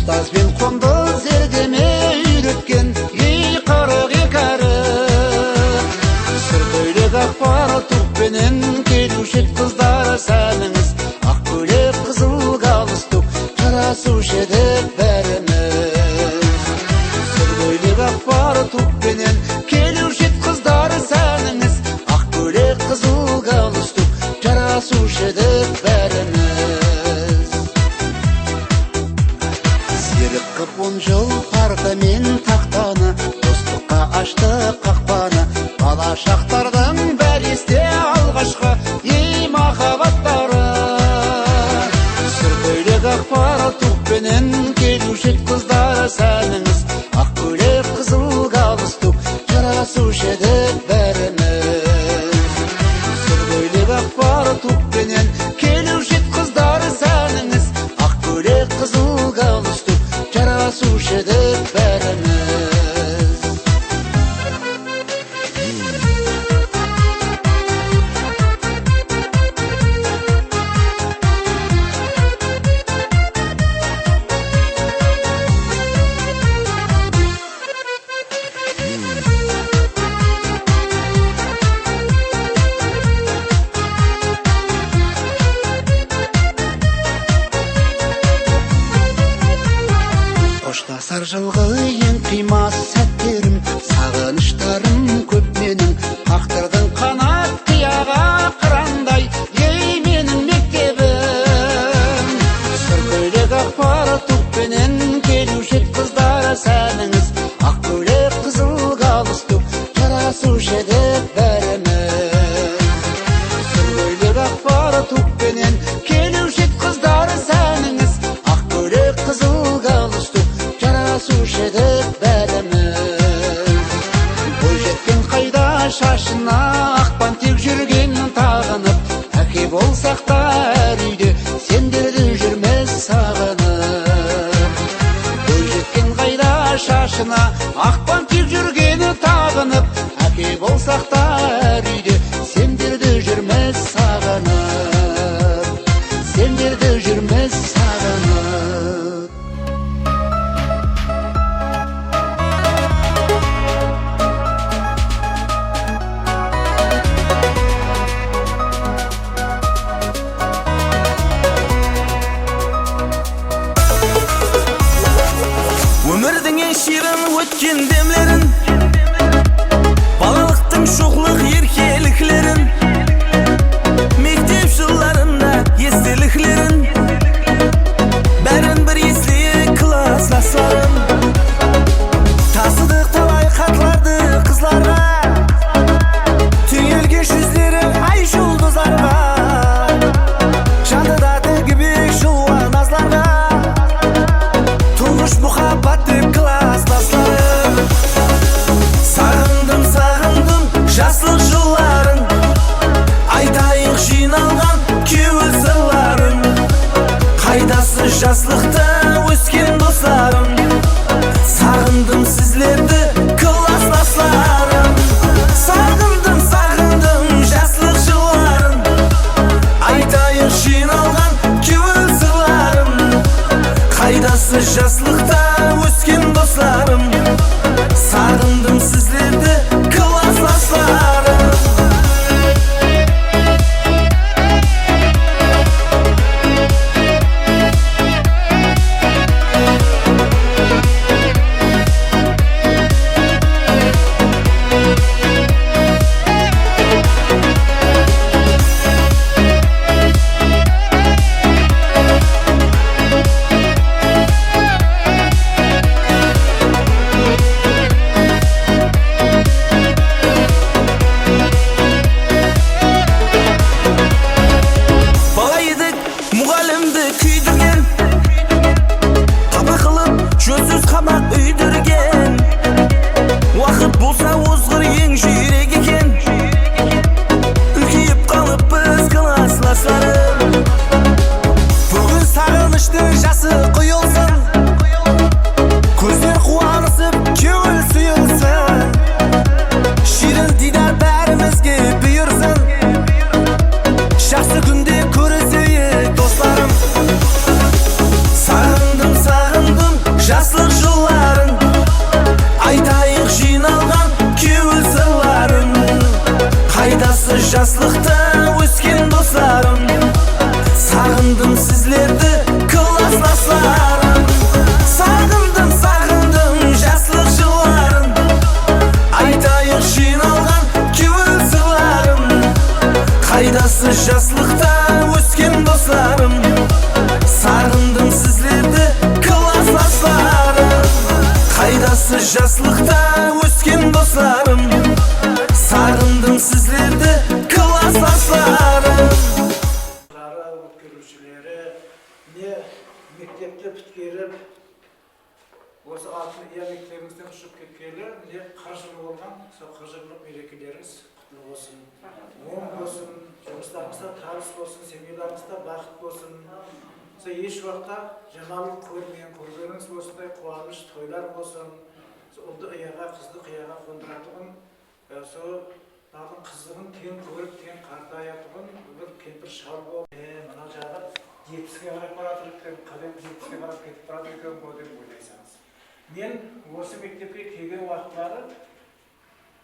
Ұстаз бен қондыз ердеме үйреткен ей қырық екәрі. Сұр көйлек ақпар тұқпенен келуші қыздар сәніңіз. Ақ көйлек қызыл галстук жарасушы еді бәріміз. Сұр көйлек ақпар тұқпенен келуші қыздар сәніңіз. Ақ көйлек қызыл галстук жарасушы еді бәріміз. Серік қып 10 жыл парта мен тақтаны, достыққа ашты қақпаны. Бала шақтардың бәрі есте алғашқы ей махаббаттары. Сұр көйлек ақпар тұқпенен келуші қыздар сәніңіз. Ақ көйлек қызыл галстук жарасушы еді бәріміз. Сұр көйлек ақпар тұқпенен келуші қыздар сәніңіз. Ақ көйлек қызыл галстук жарасушы еді бәріміз. Қоштасар жылғы ең қимас сәттерім, сағыныштарым көп менің. Қақтырдың қанат қияға қырандай, ей менің мектебім. Сұр көйлек ақпар тұқпенен келуші қыздар сәніңіз. Ақ көйлек қызыл галстук жарасушы еді бәріміз. Сұр көйлек ақпар тұқпенен келуші қыздар сәніңіз. Ақ көйлек қызыл галстук жарасушы еді бәріміз. Бойжеткен қайда шашына ақ бантик жүргенін тағынып. Әке болсақ та әр үйде сендерді жүрмес сағынып. Бойжеткен қайда шашына ақ бантик жүргені тағынып. Әке болсақ та әр үйде сендерді жүрмес сағынып. Сендерді жүрмес сағынып. Өмірдің ең ширын өткен демлерін, балалықтың шоқлық еркеліклерін, мектеп жылларында естеліклерін, бәрін бір есте классластарым. Тасыдық талай хаттарды қызларға, түйілген жүздері ай жұлдыздарға. Жандыда тігібек жуан назларға, тұңғыш мұхаббат деп класстастарым. Сағындым, сағындым жаслық жылларын, жаслықта өскен достарым, сағындым сізлерді класстастарым. Сағындым жаслық жылларын, айтайық жиналған кеуіл сырларым. Қайдасы жаслықта өскен достарым, сағындым сізлерді класстастарым. Қайдасы жаслықта өскен достарым, сағындым сізлерді класстастарым. Өткерушілері не мектепте біткеріп, осы алтын ия мектебіңізден ұшып кеткелі, не қажыр болған, сол қажырлық мерекелеріңіз құтты болсын, оң болсын, жұмыстарыңызда табыс болсын, семьяларыңызда бақыт болсын. Еш уақытта жамандық көргеніңіз болсындай қуаныш, тойлар болсын. Ұлды ияға, қызды қияға қондыратұғын, сол қызығын тең көріп, тең қартаятұғын, бүгін кемпір шал болып, мына жағы 70-ге қарап баратыр екен, қадам 70-ге қарап кетіп баратыр екен ғой деп ойлайсаңыз. Мен осы мектепке келген уақытлары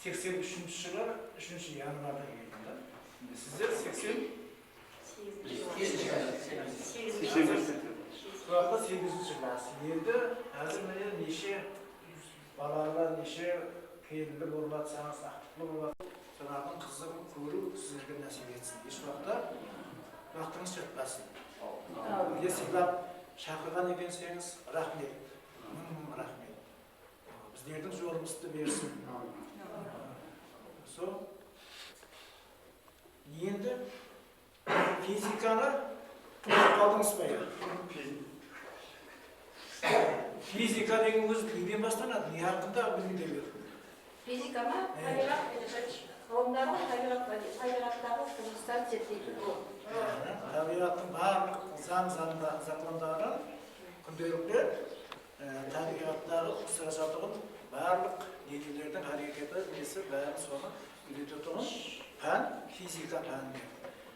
83 жылы 3 январда келдім. Сіздер 88 класс. Енді әзір міне неше балалар, неше келінді болып жатсаңыз, ақтықлы болып жатсаңыз, солардың қызығын көру сіздерге нәсіп етсін. Еш уақытта уақытыңыз жетпесін. Егер сыйлап шақырған екенсеңіз, рахмет. Рахмет. Біздердің жолымызды берсін. Енді физиканы қалдыңыз ба? Физика деген өзі неден басталады? Не hakkında білімдер берді? Физика ма? Ғылымдағы табиғаттағы құбылыстар зерттейтін ол. Табиғаттың барлық заңдарын күнделікті табиғаттағы ұқсасатығын барлық денелердің әрекеті несі бәрін соны үйрететұғын пән физика пәні.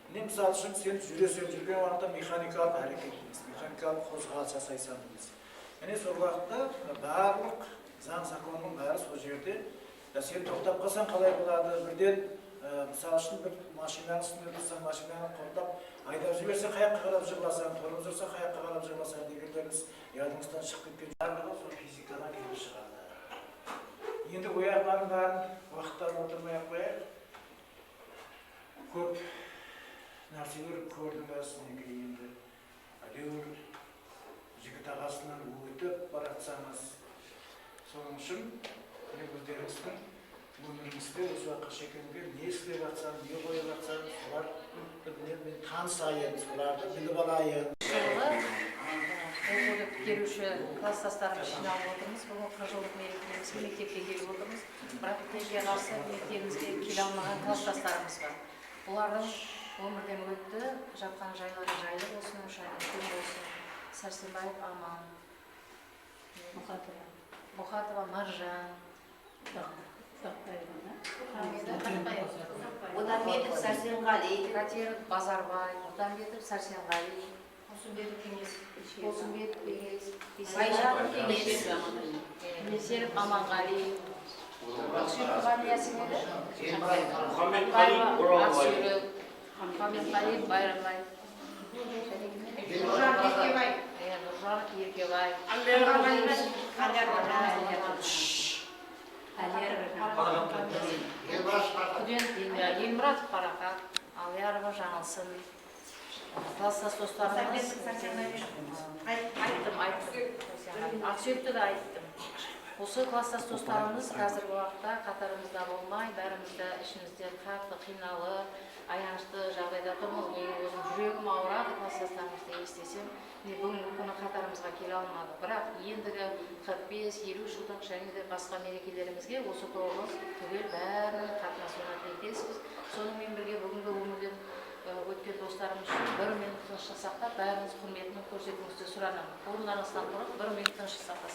Мысалы үшін сен жүрген уақытта механикалық әрекет емес, механикалық қозғалыс жасайсың емес. Және сол уақытта барлық законның бәрі сол жерде. Сен тоқтап қалсаң қалай болады? Бірден мысалы үшін бір машинаның үстінде тұрсаң, машинаны тоқтап айдап жіберсе қаяққа қарап жығыласаң, тұрып жүрсе қаяққа қарап жығыласаң дегендеріңіз ядыңыздан шығып кеткен барлығы сол физикадан келіп шығады. Енді ояқлардың бәрін уақыттарын отырмай-ақ қояйық. Көп нәрселер көрдіңіз, енді әдеуір жігіт ағасынан өтіп баратсаңыз, соның үшін өздеріңіздің өміріңізде осы уақытқа шекенге не істеп жатсам, не қойып жатсам, солар мен танысайын, соларды біліп алайын. Жылғы біткеруші класстастарымыз жиналып отырмыз. Бүгін 40 жылдық мерекемізге мектепке келіп отырмыз. Бірақ теңге қарсы мектебімізге келе алмаған класстастарымыз бар. Бұлардың өмірден өтті, жатқан жайлары жайлы болсын, Шайнекүл болсын, Сәрсенбаев Аман, Мұхатова Маржан, Отанбетов Сәрсенғали, Катер Базарбай, Отанбетов Сәрсенғали, Осымбетов Кеңес, Месеров Аманғали, Ақсүйрік Ясимеді, Мұхаммедқали Байрамбай, Нұржан Еркебай, Елмұратов Парақат, Алиярова Жаңылсын, класстас достарымыз айттым, Ақсүйекті де айттым. Осы класстас достарымыз қазіргі уақытта қатарымызда болмай, бәрімізді ішімізде қатты қиналы, аянышты жағдайда тұрмыз. Өзім жүрегім ауырады, класстастарымызды естесем, бүгінгі күні қатарымызға келе алмады. Бірақ ендігі 45-50 жылдық және де басқа мерекелерімізге осы тобымыз түгел бәрінің қатынасуына тілектеспіз. Сонымен бірге бүгінгі өмірден өткен достарымыз үшін 1 минут тыныштық сақтап, бәріңіз құрметін көрсетуіңізді сұранамын. Орындарыңыздан тұрып 1 минут тыныштық сақтап.